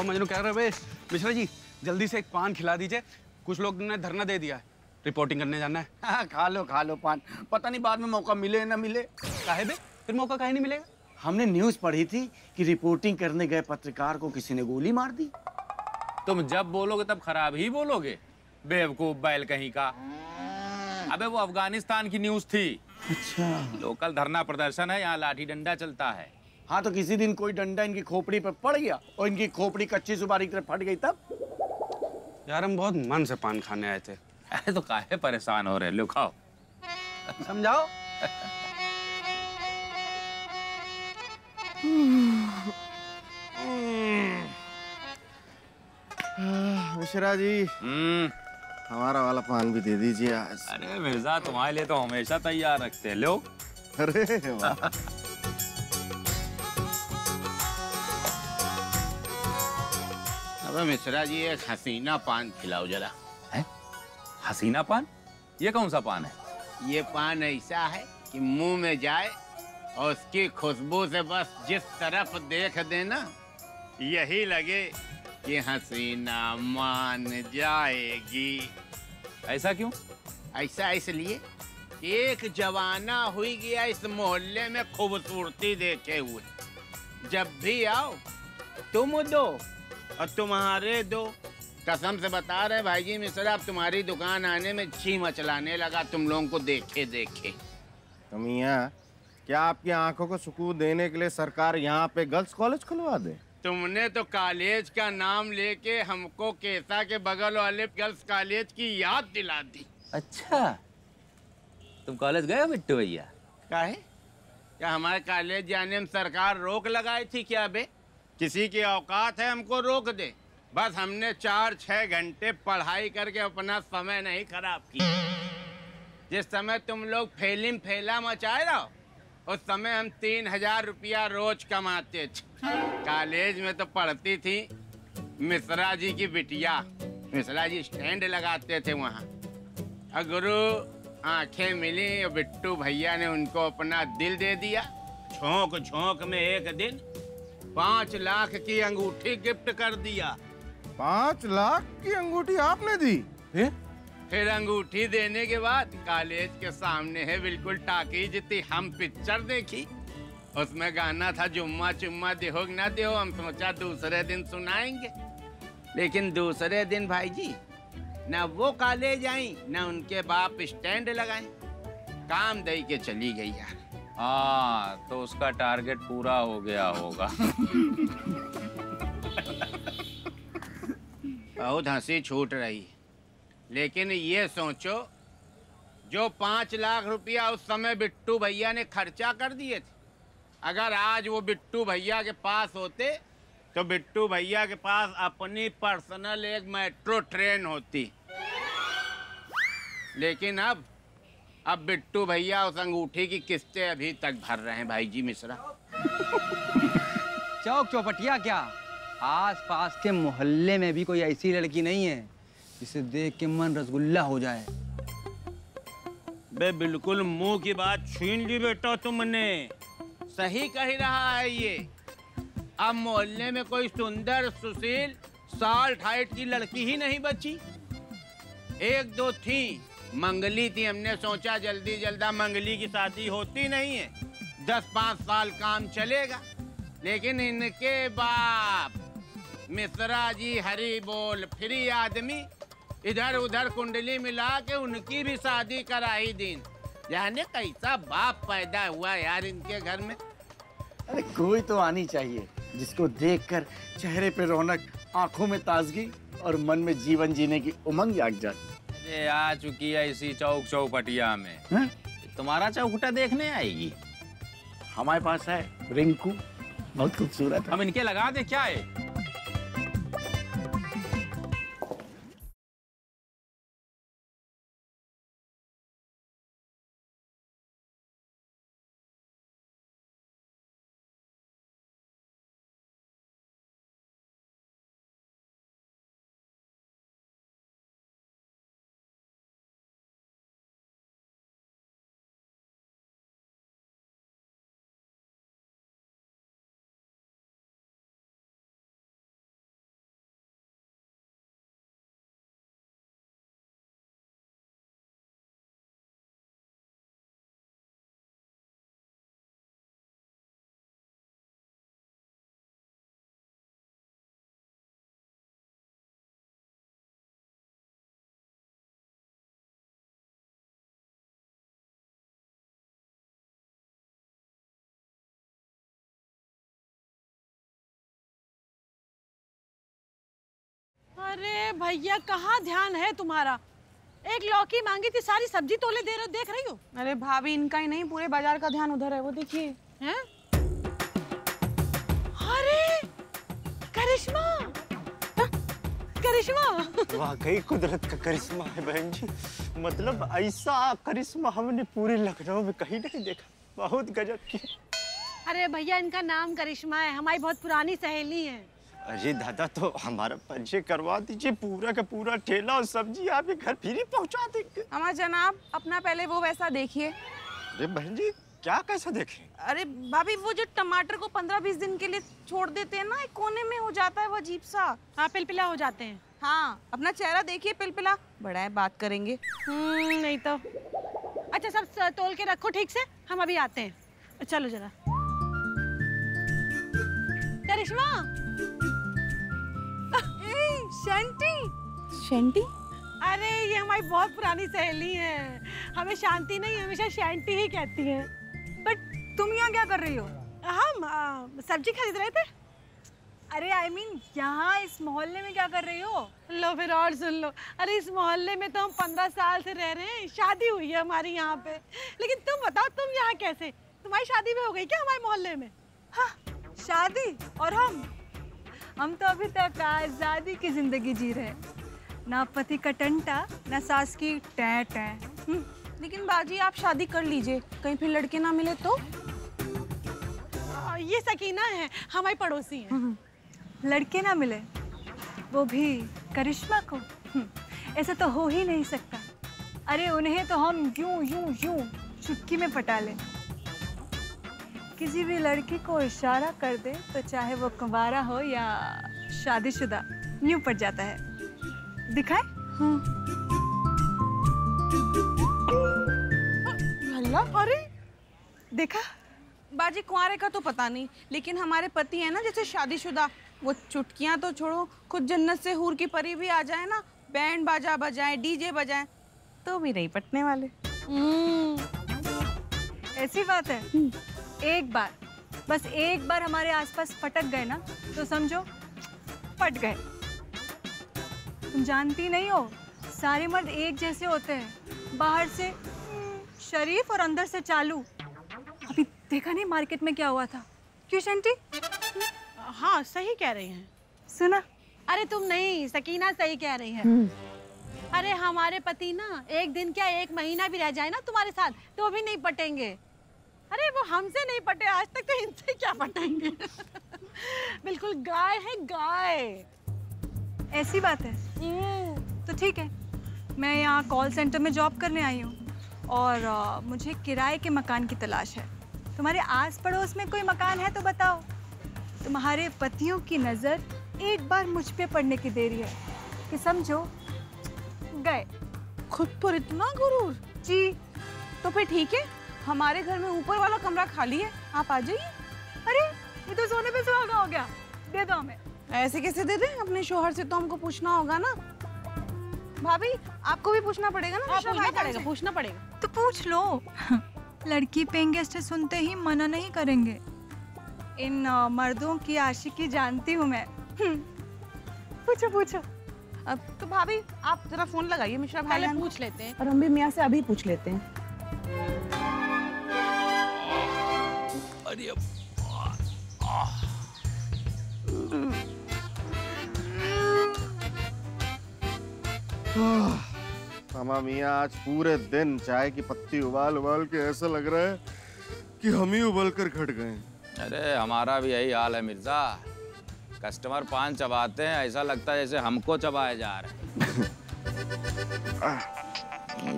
जाओ मजनू कह रहे मिश्रा जी जल्दी से एक पान खिला दीजिए। कुछ लोग ने धरना दे दिया है, रिपोर्टिंग करने जाना है। हाँ, खा लो पान। पता नहीं बाद में मौका मिले ना मिले। काहे बे? फिर मौका काहे नहीं मिलेगा? हमने न्यूज़ पढ़ी थी कि रिपोर्टिंग करने गए पत्रकार को किसी ने गोली मार दी। तुम जब बोलोगे तब खराब ही बोलोगे, बेवकूफ बैल कहीं का। अबे वो अफगानिस्तान की न्यूज़ थी। अच्छा। लोकल धरना प्रदर्शन है, यहाँ लाठी डंडा चलता है। हाँ, तो किसी दिन कोई डंडा इनकी खोपड़ी पर पड़ गया और इनकी खोपड़ी कच्ची सुपारी की तरह फट गई तब। यार हम बहुत मन से पान खाने आए थे। अरे तो काहे परेशान हो रहे, लो खाओ। समझाओ। मिश्रा जी, हमारा वाला पान भी दे दीजिए आज। अरे मिर्जा, तुम्हारे लिए तो हमेशा तैयार रखते हैं। लो। अरे वाह। अबे मिश्रा जी, एक हसीना पान खिलाओ जरा। है? हसीना पान? ये कौन सा पान है? ये पान ऐसा है कि मुंह में जाए और उसकी खुशबू से बस जिस तरफ देख देना यही लगे कि हसीना मान जाएगी। ऐसा क्यों? ऐसा इसलिए एक जवाना हुई गया इस मोहल्ले में खूबसूरती देखे हुए। जब भी आओ तुम दो और तुम्हारे दो। कसम से बता रहे भाई जी मिश्रा, अब तुम्हारी दुकान आने में जी मचलाने लगा तुम लोगों को देखे देखे। तो मियां, क्या आपकी आंखों को सुकून देने के लिए सरकार यहाँ पे गर्ल्स कॉलेज खुलवा दे? तुमने तो कॉलेज का नाम लेके हमको केसा के बगल वाले गर्ल्स कॉलेज की याद दिला दी। अच्छा, तुम कॉलेज गए हो बिट्टू भैया? काहे? क्या हमारे कॉलेज जाने में सरकार रोक लगाई थी क्या बे? किसी की औकात है हमको रोक दे? बस हमने 4-6 घंटे पढ़ाई करके अपना समय नहीं खराब किया। जिस समय तुम लोग फेलिम फेला मचाए रहो उस समय हम 3000 रुपया रोज कमाते थे। कॉलेज में तो पढ़ती थी मिश्रा जी की बिटिया। मिश्रा जी स्टैंड लगाते थे वहाँ। और गुरु आंखें मिली और बिट्टू भैया ने उनको अपना दिल दे दिया। झोंक झोंक में एक दिन 5 लाख की अंगूठी गिफ्ट कर दिया। 5 लाख की अंगूठी आपने दी? फिर अंगूठी देने के बाद कॉलेज के सामने है बिल्कुल टाकीज थी, हम पिक्चर देखी। उसमें गाना था जुम्मा चुम्मा देहो ना देहो। हम सोचा दूसरे दिन सुनाएंगे, लेकिन दूसरे दिन भाई जी ना वो कॉलेज आई ना उनके बाप स्टैंड लगाए। काम दे के चली गई यार। हाँ, तो उसका टारगेट पूरा हो गया होगा। बहुत हंसी छूट रही है, लेकिन ये सोचो जो 5 लाख रुपया उस समय बिट्टू भैया ने खर्चा कर दिए थे, अगर आज वो बिट्टू भैया के पास होते तो बिट्टू भैया के पास अपनी पर्सनल एक मेट्रो ट्रेन होती। लेकिन अब बिट्टू भैया उस अंगूठी की किस्तें अभी तक भर रहे हैं भाई जी मिश्रा। चौक चौपटिया क्या, आस पास के मोहल्ले में भी कोई ऐसी लड़की नहीं है जिसे देख के मन रसगुल्ला हो जाए। बे बिल्कुल मुंह की बात छीन ली बेटा तुमने। सही कह रहा है ये। अब मोहल्ले में कोई सुंदर सुशील साल्ट हाइट की लड़की ही नहीं बची। 1-2 थी, मंगली थी। हमने सोचा जल्दी जल्दा मंगली की शादी होती नहीं है, 10-5 साल काम चलेगा। लेकिन इनके बाप मिश्रा जी हरी बोल फ्री आदमी इधर उधर कुंडली मिला के उनकी भी शादी कराई दिन। जाने कैसा बाप पैदा हुआ यार इनके घर में। अरे कोई तो आनी चाहिए जिसको देखकर चेहरे पे रौनक, आंखों में ताजगी और मन में जीवन जीने की उमंग जाग जाए। ये आ चुकी है इसी चौक चौपटिया में। है? तुम्हारा चौखुटा देखने आएगी। हमारे पास है रिंकू, बहुत खूबसूरत है। हम इनके लगा दे क्या है? भैया कहाँ ध्यान है तुम्हारा? एक लौकी मांगी थी, सारी सब्जी तोले दे रहे हो, देख रही हो? अरे भाभी, इनका ही नहीं पूरे बाजार का ध्यान उधर है, वो देखिए। हैं? अरे करिश्मा, करिश्मा। वाकई कुदरत का करिश्मा है बहन जी। मतलब ऐसा करिश्मा हमने पूरे लखनऊ में कहीं नहीं देखा। बहुत गजब की। अरे भैया, इनका नाम करिश्मा है, हमारी बहुत पुरानी सहेली है। अरे दादा, तो हमारा परिचय करवा दीजिए। पूरा का पूरा ठेला और सब्जी आपके घर फिर ही पहुंचा देंगे। हमारा जनाब, अपना पहले वो वैसा देखिए। अरे बहन जी, क्या कैसा देखें? अरे भाभी, वो जो टमाटर को 15-20 दिन के लिए छोड़ देते हैं ना, एक कोने में हो जाता है वो अजीब सा। हाँ, पिलपिला हो जाते हैं। हाँ, अपना चेहरा देखिए पिलपिला। बड़ा है, बात करेंगे। नहीं तो। अच्छा, सब तोल के रखो ठीक से, हम अभी आते हैं। चलो जरा। करिश्मा। शांति। शांति? अरे ये हमारी बहुत पुरानी सहेली है, हमें शांति नहीं, हमेशा शांति ही कहती है। बट तुम यहाँ क्या कर रही हो? हम सब्जी खरीद रहे थे। अरे I mean, यहाँ इस मोहल्ले में क्या कर रही हो? लो फिर और सुन लो। अरे इस मोहल्ले में तो हम 15 साल से रह रहे हैं, शादी हुई है हमारी यहाँ पे। लेकिन तुम बताओ, तुम यहाँ कैसे? तुम्हारी शादी भी हो गई क्या हमारे मोहल्ले में? हाँ, शादी? और हम तो अभी तक आज़ादी की जिंदगी जी रहे हैं। ना पति का टंटा, ना सास की टैं टैं। लेकिन बाजी, आप शादी कर लीजिए, कहीं फिर लड़के ना मिले तो। ये सकीना है, हमारी पड़ोसी है। लड़के ना मिले, वो भी करिश्मा को? ऐसा तो हो ही नहीं सकता। अरे उन्हें तो हम यूं यूं यूं चुटकी में पटा लें। किसी भी लड़की को इशारा कर दे तो चाहे वो कुंवारा हो या शादीशुदा, यूं पट जाता है। दिखाए? अल्लाह, अरे देखा? बाजी, कुंवारे का तो पता नहीं, लेकिन हमारे पति है ना जैसे शादीशुदा, वो चुटकियां तो छोड़ो, खुद जन्नत से हूर की परी भी आ जाए ना, बैंड बाजा बजाए, डीजे बजाए, तो भी नहीं पटने वाले। ऐसी बात है। एक बार, बस एक बार हमारे आसपास पटक गए ना, तो समझो पट गए। तुम जानती नहीं हो, सारे मर्द एक जैसे होते हैं, बाहर से शरीफ और अंदर से चालू। अभी देखा नहीं मार्केट में क्या हुआ था? क्यों शंटी? हाँ, सही कह रही हैं। सुना? अरे तुम नहीं, सकीना सही कह रही है। अरे हमारे पति ना एक दिन क्या, एक महीना भी रह जाए ना तुम्हारे साथ, तो भी नहीं पटेंगे। अरे वो हमसे नहीं पटे आज तक, तो इनसे क्या पटेंगे? बिल्कुल गाय है, गाय। ऐसी बात है? तो ठीक है, मैं यहाँ कॉल सेंटर में जॉब करने आई हूँ और मुझे किराए के मकान की तलाश है। तुम्हारे आस पड़ोस में कोई मकान है तो बताओ। तुम्हारे पतियों की नज़र एक बार मुझ पे पड़ने की देरी है कि समझो गए। खुद पर इतना गुरूर? जी। तो फिर ठीक है, हमारे घर में ऊपर वाला कमरा खाली है, आप आ जाइए। अरे ये तो सोने पे सुहागा हो गया, दे दो हमें। ऐसे कैसे दे दें? अपने शोहर से तो हमको पूछना होगा ना। भाभी, आपको भी पूछना पड़ेगा ना। पूछना पड़ेगा। तो पूछ लो। लड़की पेइंग गेस्ट सुनते ही मना नहीं करेंगे। इन मर्दों की आशिकी जानती हूँ मैं। पूछो पूछो। अब तो भाभी, आप जरा फोन लगाइए मिश्रा भाई, पहले पूछ लेते हैं। और हम भी मियाँ से अभी पूछ लेते हैं। अरे मामा मियाँ, आज पूरे दिन चाय की पत्ती उबाल उबाल के ऐसा लग रहा है कि हम ही उबल कर घट गए। अरे हमारा भी यही हाल है मिर्जा। कस्टमर पान चबाते हैं, ऐसा लगता है जैसे हमको चबाए जा रहे हैं।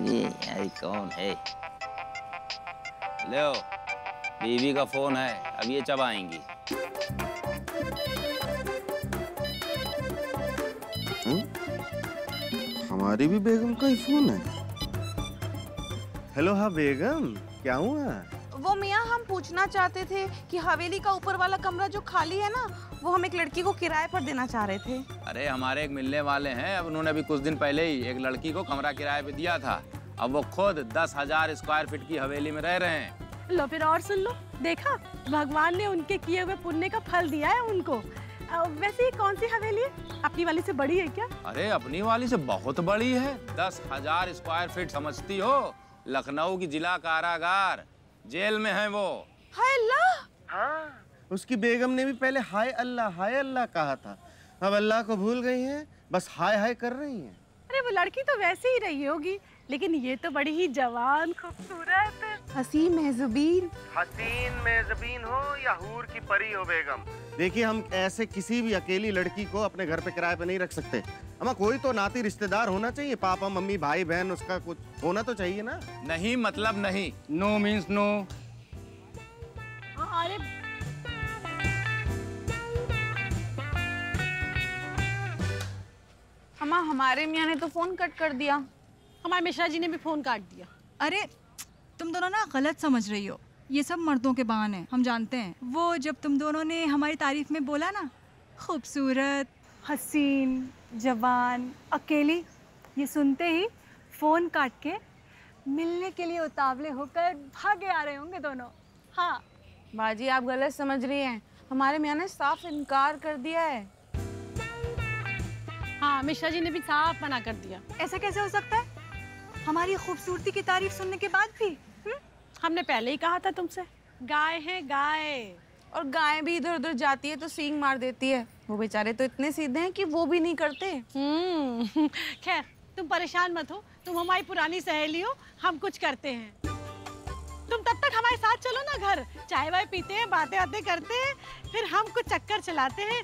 ये कौन है? लो, बीवी का फोन है, अब ये चबाएंगी। हमारी भी बेगम का ही फोन है। हेलो, हाँ बेगम, क्या हुआ? वो मियाँ, हम पूछना चाहते थे कि हवेली का ऊपर वाला कमरा जो खाली है ना, वो हम एक लड़की को किराए पर देना चाह रहे थे। अरे हमारे एक मिलने वाले हैं, अब उन्होंने अभी कुछ दिन पहले ही एक लड़की को कमरा किराए पे दिया था। अब वो खुद 10,000 स्क्वायर फीट की हवेली में रह रहे हैं। लो फिर और सुन लो। देखा, भगवान ने उनके किए हुए पुण्य का फल दिया है उनको। वैसे ये कौन सी हवेली है? अपनी वाली से बड़ी है क्या? अरे अपनी वाली से बहुत बड़ी है, 10,000 स्क्वायर फीट, समझती हो? लखनऊ की जिला कारागार, जेल में है वो। हाय अल्लाह। हाँ, उसकी बेगम ने भी पहले हाय अल्लाह कहा था, अब अल्लाह को भूल गई हैं, बस हाय हाय कर रही हैं। अरे वो लड़की तो वैसे ही रही होगी, लेकिन ये तो बड़ी ही जवान खूबसूरत हसीन मेहजबीन। हसीन मेजबीन हो या हूर की परी हो बेगम। देखिए, हम ऐसे किसी भी अकेली लड़की को अपने घर पे किराए पे नहीं रख सकते। हमें कोई तो नाती रिश्तेदार होना चाहिए, पापा मम्मी भाई बहन, उसका कुछ होना तो चाहिए ना। नहीं मतलब नहीं। No means no. अरे अम्मा, हमारे मियाँ ने तो फोन कट कर दिया। हमारे मिश्रा जी ने भी फोन काट दिया। अरे तुम दोनों ना गलत समझ रही हो, ये सब मर्दों के बहाने हैं, हम जानते हैं। वो जब तुम दोनों ने हमारी तारीफ में बोला ना, खूबसूरत, हसीन, जवान, अकेली, ये सुनते ही फ़ोन काट के मिलने के लिए उतावले होकर भागे आ रहे होंगे दोनों। हाँ बाजी, आप गलत समझ रही हैं, हमारे मियाँ ने साफ इनकार कर दिया है। हाँ, मिश्रा जी ने भी साफ मना कर दिया। ऐसा कैसे हो सकता है? हमारी खूबसूरती की तारीफ सुनने के बाद भी? हमने पहले ही कहा था तुमसे, गाय है गाय। और गाय भी इधर उधर जाती है तो सींग मार देती है। वो बेचारे तो इतने सीधे हैं कि वो भी नहीं करते। खैर तुम परेशान मत हो, तुम हमारी पुरानी सहेली हो, हम कुछ करते हैं। तुम तब तक हमारे साथ चलो ना घर, चाय वाय पीते हैं, बातें बातें करते हैं, फिर हम कुछ चक्कर चलाते हैं,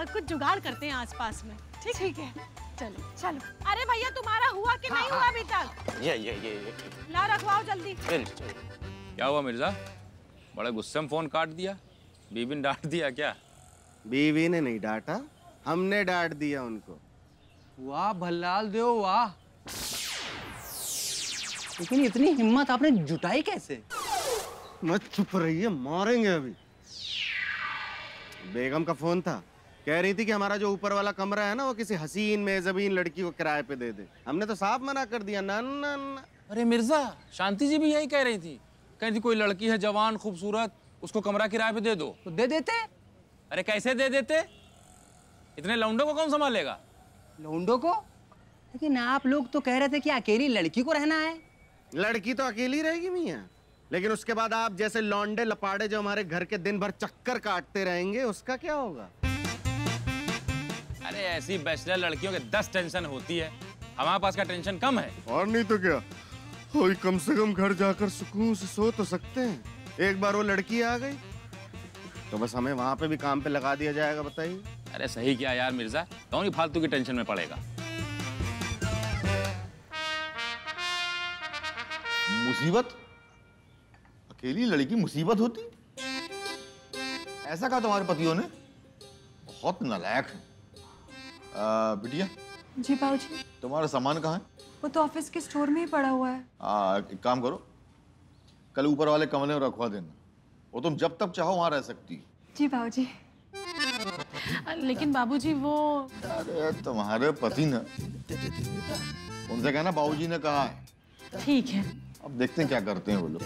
कुछ जुगाड़ करते हैं आसपास में। ठीक है, चलो चलो। अरे भैया, तुम्हारा हुआ कि नहीं हुआ अभी तक? ये ला रखवाओ जल्दी। क्या हुआ मिर्जा, बड़े गुस्से में फोन काट दिया? बीबी ने डांट दिया क्या? बीवी ने नहीं डांटा, हमने डांट दिया उनको। वाह भल्लाल देव वाह, लेकिन इतनी हिम्मत आपने जुटाई कैसे? मत चुप रहिए, मारेंगे अभी। बेगम का फोन था, कह रही थी कि हमारा जो ऊपर वाला कमरा है ना, वो किसी हसीन मेजबीन लड़की को किराए पे दे दे। हमने तो साफ मना कर दिया, ना ना ना। अरे मिर्जा, शांति जी भी यही कह रही थी, कह रही कोई लड़की है जवान खूबसूरत, उसको कमरा किराए पे दे दो। तो दे देते। अरे कैसे दे देते, इतने लौंडों को कौन संभालेगा? लौंडों को? लेकिन आप लोग तो कह रहे थे कि अकेली लड़की को रहना है। लड़की तो अकेली रहेगी मियाँ, लेकिन उसके बाद आप जैसे लौंडे लपाड़े जो हमारे घर के दिन भर चक्कर काटते रहेंगे, उसका क्या होगा? अरे ऐसी बैचलर लड़कियों के 10 टेंशन होती है, हमारे पास का टेंशन कम है। और नहीं तो क्या, कोई कम से कम घर जाकर सुकून से सो तो सकते हैं। एक बार वो लड़की आ गई तो बस हमें वहां पे भी काम पे लगा दिया जाएगा, बताइए। अरे सही क्या यार मिर्जा, कौन ही फालतू की टेंशन में पड़ेगा। मुसीबत? अकेली लड़की मुसीबत होती? ऐसा कहा तुम्हारे पतियों ने? बहुत नालायक है। बिटिया, जी बाबूजी। तुम्हारा सामान कहाँ है? वो तो ऑफिस के स्टोर में ही पड़ा हुआ है। एक काम करो, कल ऊपर वाले कमरे में रखवा देना, वो तुम जब तक चाहो वहां रह सकती है। जी बाबूजी। लेकिन बाबूजी वो... अरे तुम्हारे पति ने, उनसे कहना बाबूजी ने कहा है। ठीक है, अब देखते हैं क्या करते हैं वो लोग।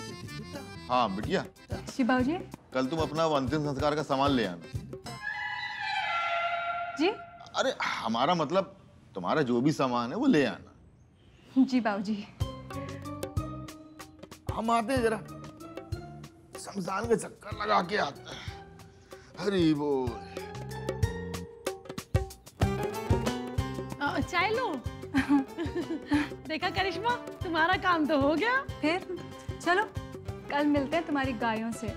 हाँ बिटिया, जी बाबूजी। कल तुम अपना वो अंतिम संस्कार का सामान ले आना। जी? अरे हमारा मतलब तुम्हारा जो भी सामान है वो ले आना। जी बाबूजी। हम आते हैं, जरा शमशान के चक्कर लगा के आते हैं। हरी बोल। चाय लो। देखा करिश्मा, तुम्हारा काम तो हो गया। फिर चलो कल मिलते हैं तुम्हारी गायों से।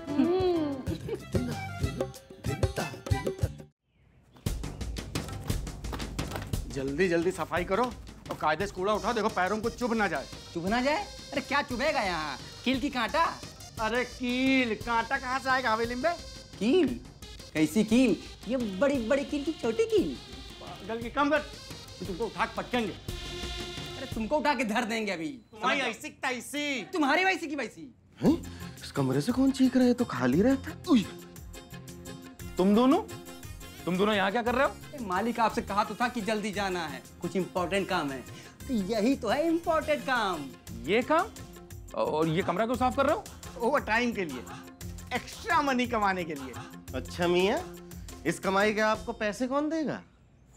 जल्दी जल्दी सफाई करो और कायदे से कूड़ा उठाओ, देखो पैरों को चुभ ना जाए। चुभ ना जाए? अरे क्या चुभेगा यहाँ, कील की कांटा? अरे कील कांटा कहाँ से आएगा हवेली में? कील? कैसी कील? ये बड़ी बड़ी कील की छोटी कील? गल की कम कर, तुमको उठा के पटकेंगे। अरे तुमको उठा के धर देंगे अभी। तुम्हारी ऐसी तैसी, तुम्हारी वैसी की वैसी। इस कमरे से कौन चीख रहा है? तो खाली रहता। तुम दोनों यहाँ क्या कर रहे हो? मालिक आपसे कहा तो था कि जल्दी जाना है, कुछ इम्पोर्टेंट काम है। तो यही तो है इम्पोर्टेंट काम। ये काम? और ये कमरा क्यों साफ कर रहे हो? ओवर टाइम के लिए, एक्स्ट्रा मनी कमाने के लिए। अच्छा मियाँ, इस कमाई के आपको पैसे कौन देगा?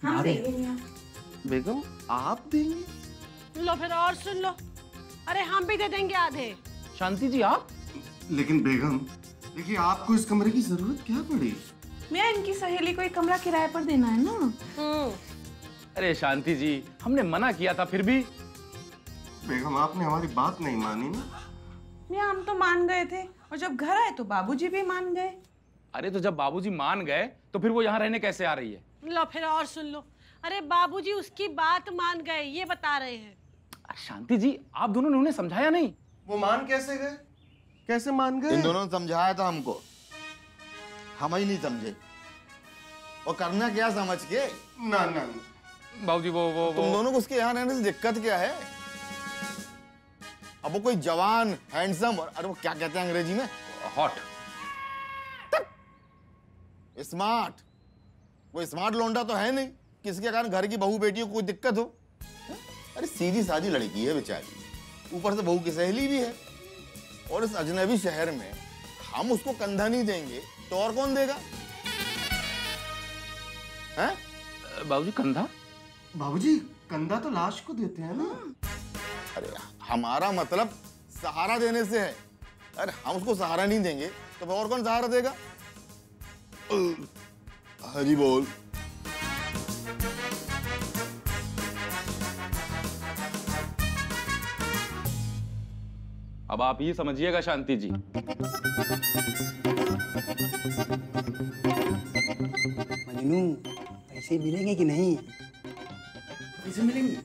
हम देंगे। बेगम आप देंगे? लो फिर और सुन लो, अरे हम भी दे देंगे आधे। शांति जी आप? लेकिन बेगम देखिए, आपको इस कमरे की जरूरत क्या पड़ी? मैं इनकी सहेली को एक कमरा किराए पर देना है ना। अरे शांति जी, हमने मना किया था फिर भी। बेगम आपने हमारी बात नहीं मानी ना। मियां हम तो मान गए थे, और जब घर आए तो बाबूजी भी मान गए। अरे तो जब बाबूजी मान गए तो फिर वो यहाँ रहने कैसे आ रही है? लो फिर और सुन लो, अरे बाबूजी उसकी बात मान गए, ये बता रहे हैं। शांति जी आप दोनों ने उन्हें समझाया नहीं? वो मान कैसे गए? कैसे मान गए? इन दोनों ने समझाया था हमको, हम ही नहीं समझे। और करना क्या समझ के? ना ना बाबूजी वो तुम दोनों को उसके यहाँ रहने से दिक्कत क्या है? अब वो कोई जवान हैंडसम और अरे वो क्या कहते हैं अंग्रेजी में, हॉट स्मार्ट, वो स्मार्ट लोंडा तो है नहीं किसके कारण घर की बहू बेटियों को कोई दिक्कत हो। अरे सीधी सादी लड़की है बेचारी, ऊपर से बहू की सहेली भी है, और इस अजनबी शहर में हम उसको कंधा नहीं देंगे तो और कौन देगा? हैं? बाबूजी कंधा? बाबूजी कंधा तो लाश को देते हैं ना। अरे हमारा मतलब सहारा देने से है। अरे हम उसको सहारा नहीं देंगे तो और कौन सहारा देगा? हरी बोल। अब आप ही समझिएगा शांति जी। मजनू पैसे मिलेंगे कि नहीं? पैसे मिलेंगे?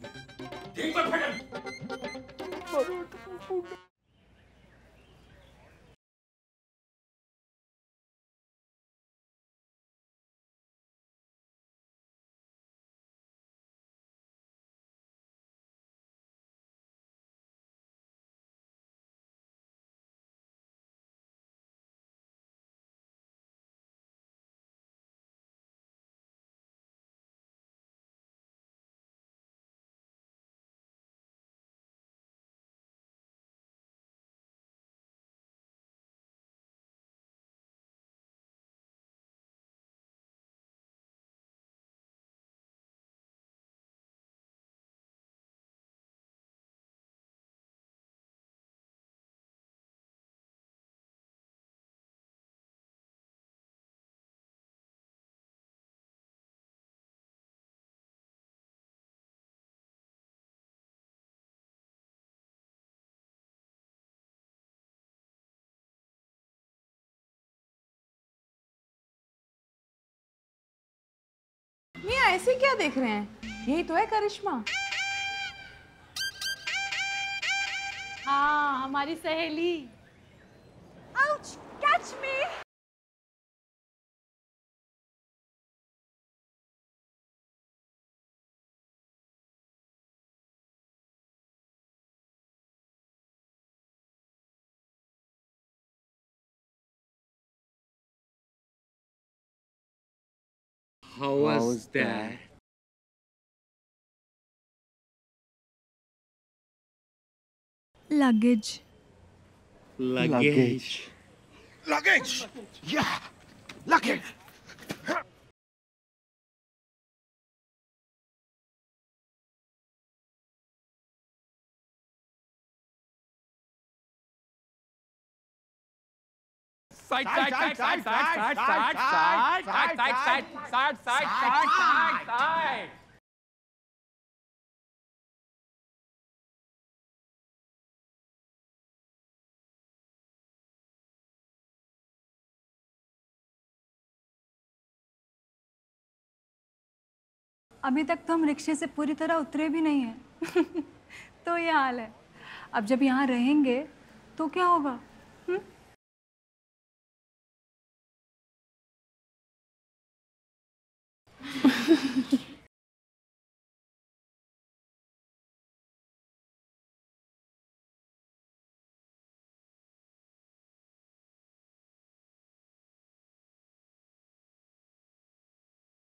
मियां ऐसे क्या देख रहे हैं? यही तो है करिश्मा। हाँ हमारी सहेली। Ouch, catch me. How was that? Luggage. Luggage. Luggage! Yeah! Luggage! Side side side side side side side side side side side side side. अभी तक तो हम रिक्शे से पूरी तरह उतरे भी नहीं हैं। तो ये हाल है। अब जब यहाँ रहेंगे तो क्या होगा?